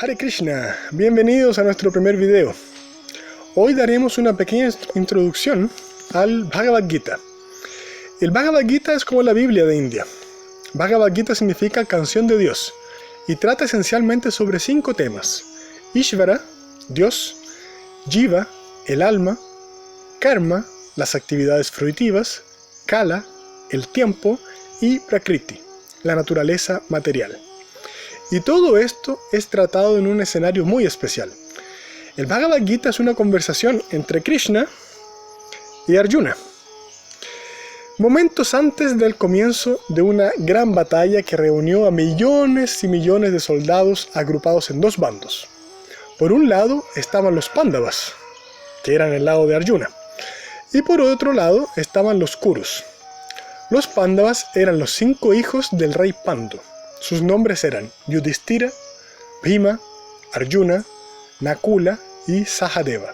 Hare Krishna, bienvenidos a nuestro primer video. Hoy daremos una pequeña introducción al Bhagavad Gita. El Bhagavad Gita es como la Biblia de India. Bhagavad Gita significa canción de Dios y trata esencialmente sobre 5 temas: Ishvara, Dios; Jiva, el alma; Karma, las actividades fruitivas; Kala, el tiempo; y Prakriti, la naturaleza material. Y todo esto es tratado en un escenario muy especial. El Bhagavad Gita es una conversación entre Krishna y Arjuna, momentos antes del comienzo de una gran batalla que reunió a millones y millones de soldados agrupados en 2 bandos. Por un lado estaban los Pándavas, que eran el lado de Arjuna, y por otro lado estaban los Kurus. Los Pándavas eran los 5 hijos del rey Pandu. Sus nombres eran Yudhishthira, Bhima, Arjuna, Nakula y Sahadeva.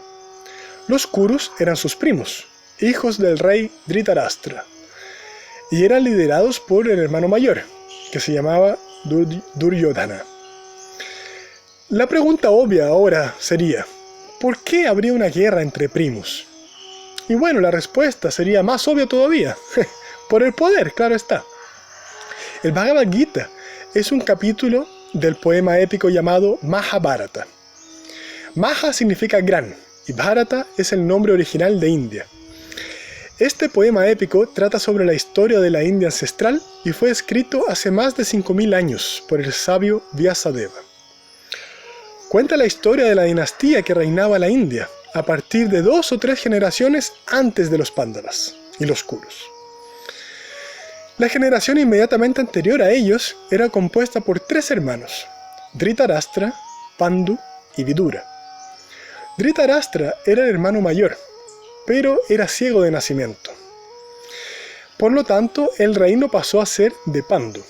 Los Kurus eran sus primos, hijos del rey Dhritarashtra, y eran liderados por el hermano mayor, que se llamaba Duryodhana. La pregunta obvia ahora sería: ¿por qué habría una guerra entre primos? Y bueno, la respuesta sería más obvia todavía. Por el poder, claro está. El Bhagavad Gita es un capítulo del poema épico llamado Mahabharata. Maha significa gran y Bharata es el nombre original de India. Este poema épico trata sobre la historia de la India ancestral y fue escrito hace más de 5000 años por el sabio Vyasadeva. Cuenta la historia de la dinastía que reinaba la India a partir de 2 o 3 generaciones antes de los Pándavas y los Kurus. La generación inmediatamente anterior a ellos era compuesta por 3 hermanos: Dhritarashtra, Pandu y Vidura. Dhritarashtra era el hermano mayor, pero era ciego de nacimiento. Por lo tanto, el reino pasó a ser de Pandu.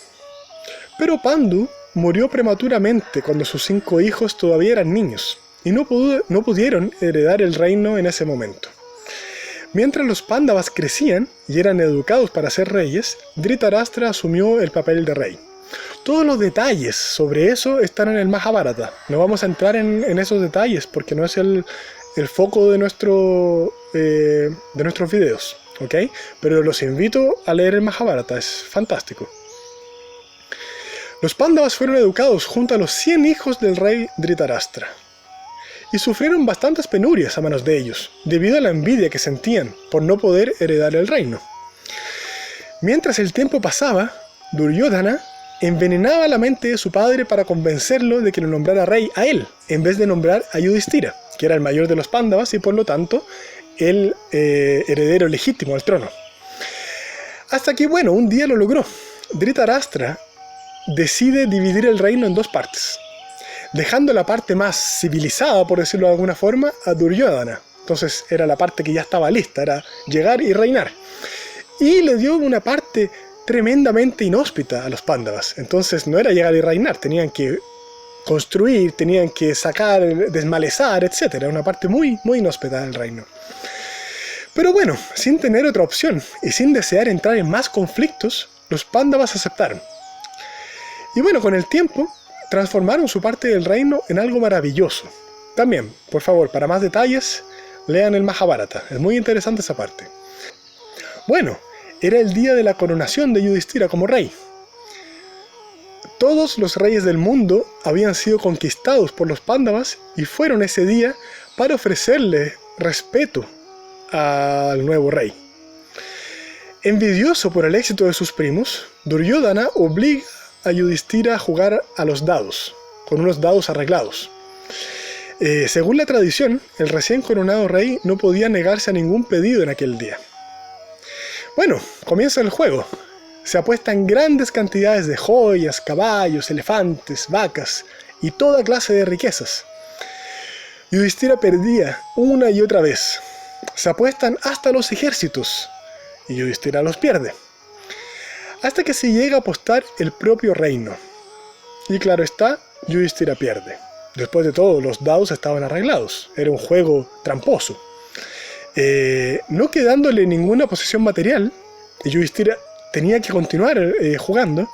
Pero Pandu murió prematuramente cuando sus 5 hijos todavía eran niños, y no pudieron heredar el reino en ese momento. Mientras los Pándavas crecían y eran educados para ser reyes, Dhritarashtra asumió el papel de rey. Todos los detalles sobre eso están en el Mahabharata. No vamos a entrar en esos detalles porque no es el foco de nuestros videos, ¿ok? Pero los invito a leer el Mahabharata, es fantástico. Los Pándavas fueron educados junto a los 100 hijos del rey Dhritarashtra y sufrieron bastantes penurias a manos de ellos, debido a la envidia que sentían por no poder heredar el reino. Mientras el tiempo pasaba, Duryodhana envenenaba la mente de su padre para convencerlo de que lo nombrara rey a él, en vez de nombrar a Yudhishthira, que era el mayor de los Pándavas y por lo tanto el heredero legítimo al trono. Hasta que, bueno, un día lo logró. Dhritarashtra decide dividir el reino en 2 partes, dejando la parte más civilizada, por decirlo de alguna forma, a Duryodhana. Entonces era la parte que ya estaba lista, era llegar y reinar. Y le dio una parte tremendamente inhóspita a los Pándavas. Entonces no era llegar y reinar, tenían que construir, tenían que sacar, desmalezar, etc. Era una parte muy, muy inhóspita del reino. Pero bueno, sin tener otra opción y sin desear entrar en más conflictos, los Pándavas aceptaron. Y bueno, con el tiempo transformaron su parte del reino en algo maravilloso. También, por favor, para más detalles, lean el Mahabharata. Es muy interesante esa parte. Bueno, era el día de la coronación de Yudhishthira como rey. Todos los reyes del mundo habían sido conquistados por los Pándavas y fueron ese día para ofrecerle respeto al nuevo rey. Envidioso por el éxito de sus primos, Duryodhana obliga a Yudhishthira a jugar a los dados, con unos dados arreglados. Según la tradición, el recién coronado rey no podía negarse a ningún pedido en aquel día. Bueno, comienza el juego. Se apuestan grandes cantidades de joyas, caballos, elefantes, vacas y toda clase de riquezas. Yudhishthira perdía una y otra vez. Se apuestan hasta los ejércitos y Yudhishthira los pierde, hasta que se llega a apostar el propio reino. Y claro está, Yudhishthira pierde. Después de todo, los dados estaban arreglados. Era un juego tramposo. No quedándole ninguna posesión material, Yudhishthira tenía que continuar jugando.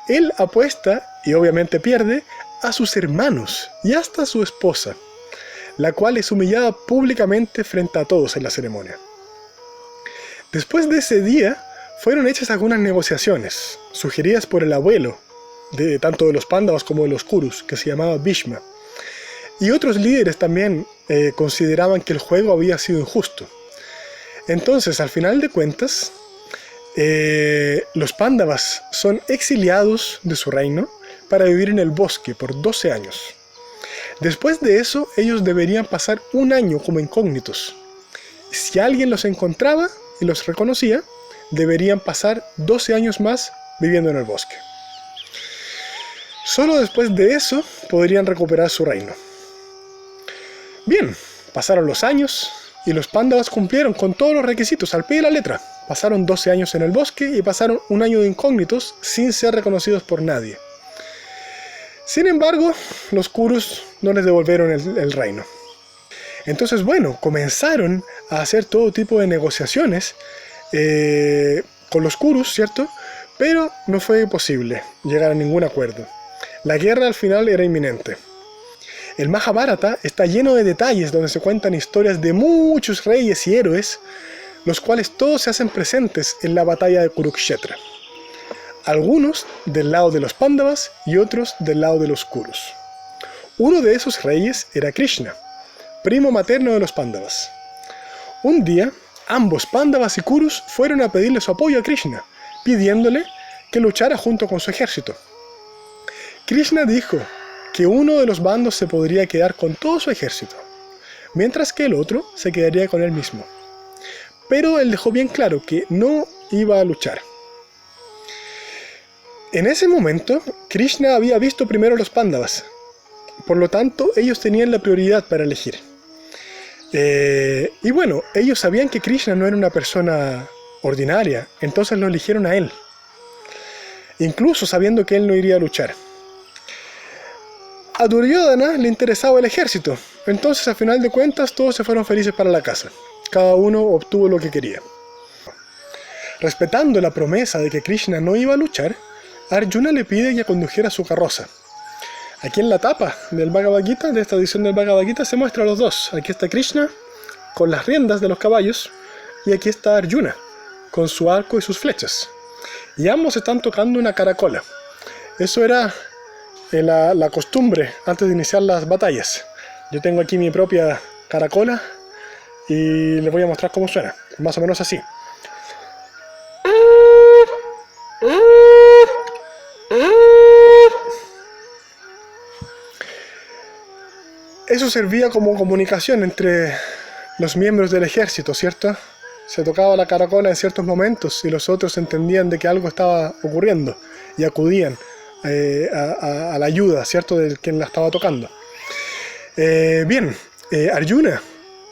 Él apuesta, y obviamente pierde, a sus hermanos y hasta a su esposa, la cual es humillada públicamente frente a todos en la ceremonia. Después de ese día, fueron hechas algunas negociaciones, sugeridas por el abuelo, tanto de los Pándavas como de los Kurus, que se llamaba Bhishma. Y otros líderes también consideraban que el juego había sido injusto. Entonces, al final de cuentas, los Pándavas son exiliados de su reino para vivir en el bosque por 12 años. Después de eso, ellos deberían pasar un año como incógnitos. Si alguien los encontraba y los reconocía, deberían pasar 12 años más viviendo en el bosque. Solo después de eso podrían recuperar su reino. Bien, pasaron los años y los Pándavas cumplieron con todos los requisitos al pie de la letra. Pasaron 12 años en el bosque y pasaron un año de incógnitos sin ser reconocidos por nadie. Sin embargo, los Kurus no les devolvieron el reino. Entonces, bueno, comenzaron a hacer todo tipo de negociaciones con los Kurus, ¿cierto? Pero no fue posible llegar a ningún acuerdo. La guerra al final era inminente. El Majábharata está lleno de detalles donde se cuentan historias de muchos reyes y héroes, los cuales todos se hacen presentes en la batalla de Kurukshetra. Algunos del lado de los Pándavas y otros del lado de los Kurus. Uno de esos reyes era Krishna, primo materno de los Pándavas. Un día, ambos Pándavas y Kurus fueron a pedirle su apoyo a Krishna, pidiéndole que luchara junto con su ejército. Krishna dijo que uno de los bandos se podría quedar con todo su ejército, mientras que el otro se quedaría con él mismo. Pero él dejó bien claro que no iba a luchar. En ese momento, Krishna había visto primero a los Pándavas, por lo tanto ellos tenían la prioridad para elegir. Y bueno, ellos sabían que Krishna no era una persona ordinaria, entonces lo eligieron a él, incluso sabiendo que él no iría a luchar. A Duryodhana le interesaba el ejército, entonces a final de cuentas todos se fueron felices para la casa. Cada uno obtuvo lo que quería. Respetando la promesa de que Krishna no iba a luchar, Arjuna le pide que condujera su carroza. Aquí en la tapa del Bhagavad Gita, de esta edición del Bhagavad Gita, se muestra a los dos. Aquí está Krishna con las riendas de los caballos y aquí está Arjuna con su arco y sus flechas. Y ambos están tocando una caracola. Eso era la costumbre antes de iniciar las batallas. Yo tengo aquí mi propia caracola y les voy a mostrar cómo suena. Más o menos así. Eso servía como comunicación entre los miembros del ejército, ¿cierto? Se tocaba la caracola en ciertos momentos y los otros entendían de que algo estaba ocurriendo y acudían a la ayuda, ¿cierto?, de quien la estaba tocando. Arjuna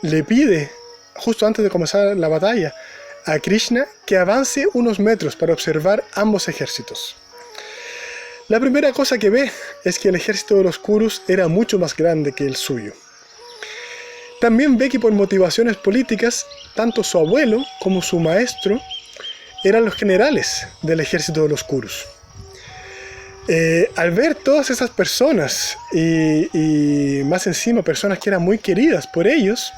le pide, justo antes de comenzar la batalla, a Krishna que avance unos metros para observar ambos ejércitos. La primera cosa que ve es que el ejército de los Kurus era mucho más grande que el suyo. También ve que por motivaciones políticas, tanto su abuelo como su maestro eran los generales del ejército de los Kurus. Al ver todas esas personas y más encima personas que eran muy queridas por ellos,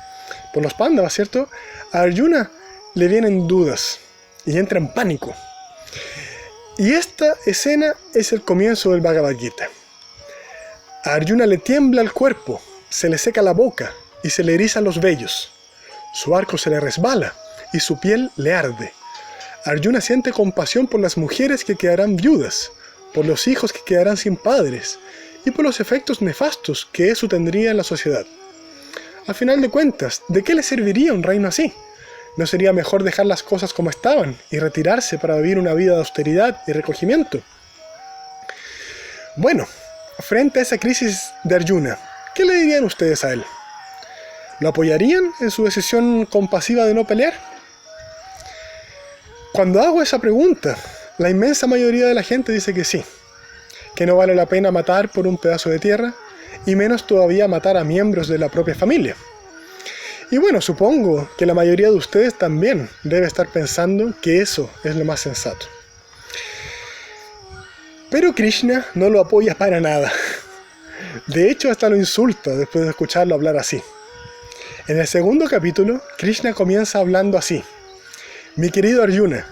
por los Pándavas, ¿cierto?, a Arjuna le vienen dudas y entra en pánico. Y esta escena es el comienzo del Bhagavad Gita. A Arjuna le tiembla el cuerpo, se le seca la boca y se le erizan los vellos. Su arco se le resbala y su piel le arde. Arjuna siente compasión por las mujeres que quedarán viudas, por los hijos que quedarán sin padres y por los efectos nefastos que eso tendría en la sociedad. Al final de cuentas, ¿de qué le serviría un reino así? ¿No sería mejor dejar las cosas como estaban y retirarse para vivir una vida de austeridad y recogimiento? Bueno, frente a esa crisis de Arjuna, ¿qué le dirían ustedes a él? ¿Lo apoyarían en su decisión compasiva de no pelear? Cuando hago esa pregunta, la inmensa mayoría de la gente dice que sí, que no vale la pena matar por un pedazo de tierra, y menos todavía matar a miembros de la propia familia. Y bueno, supongo que la mayoría de ustedes también debe estar pensando que eso es lo más sensato. Pero Krishna no lo apoya para nada. De hecho, hasta lo insulta después de escucharlo hablar así. En el segundo capítulo, Krishna comienza hablando así. Mi querido Arjuna,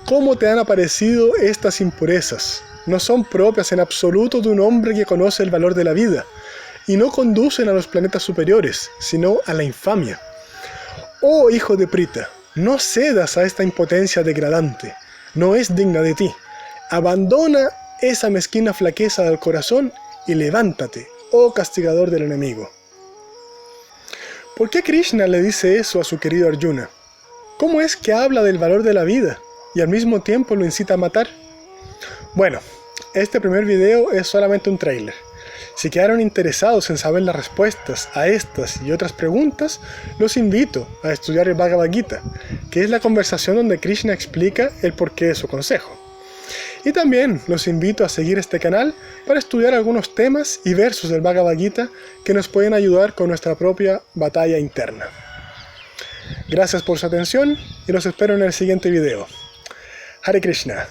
¿cómo te han aparecido estas impurezas? No son propias en absoluto de un hombre que conoce el valor de la vida, y no conducen a los planetas superiores, sino a la infamia. Oh hijo de Prita, no cedas a esta impotencia degradante, no es digna de ti. Abandona esa mezquina flaqueza del corazón y levántate, oh castigador del enemigo. ¿Por qué Krishna le dice eso a su querido Arjuna? ¿Cómo es que habla del valor de la vida y al mismo tiempo lo incita a matar? Bueno, este primer video es solamente un tráiler. Si quedaron interesados en saber las respuestas a estas y otras preguntas, los invito a estudiar el Bhagavad Gita, que es la conversación donde Krishna explica el porqué de su consejo. Y también los invito a seguir este canal para estudiar algunos temas y versos del Bhagavad Gita que nos pueden ayudar con nuestra propia batalla interna. Gracias por su atención y los espero en el siguiente video. Hare Krishna.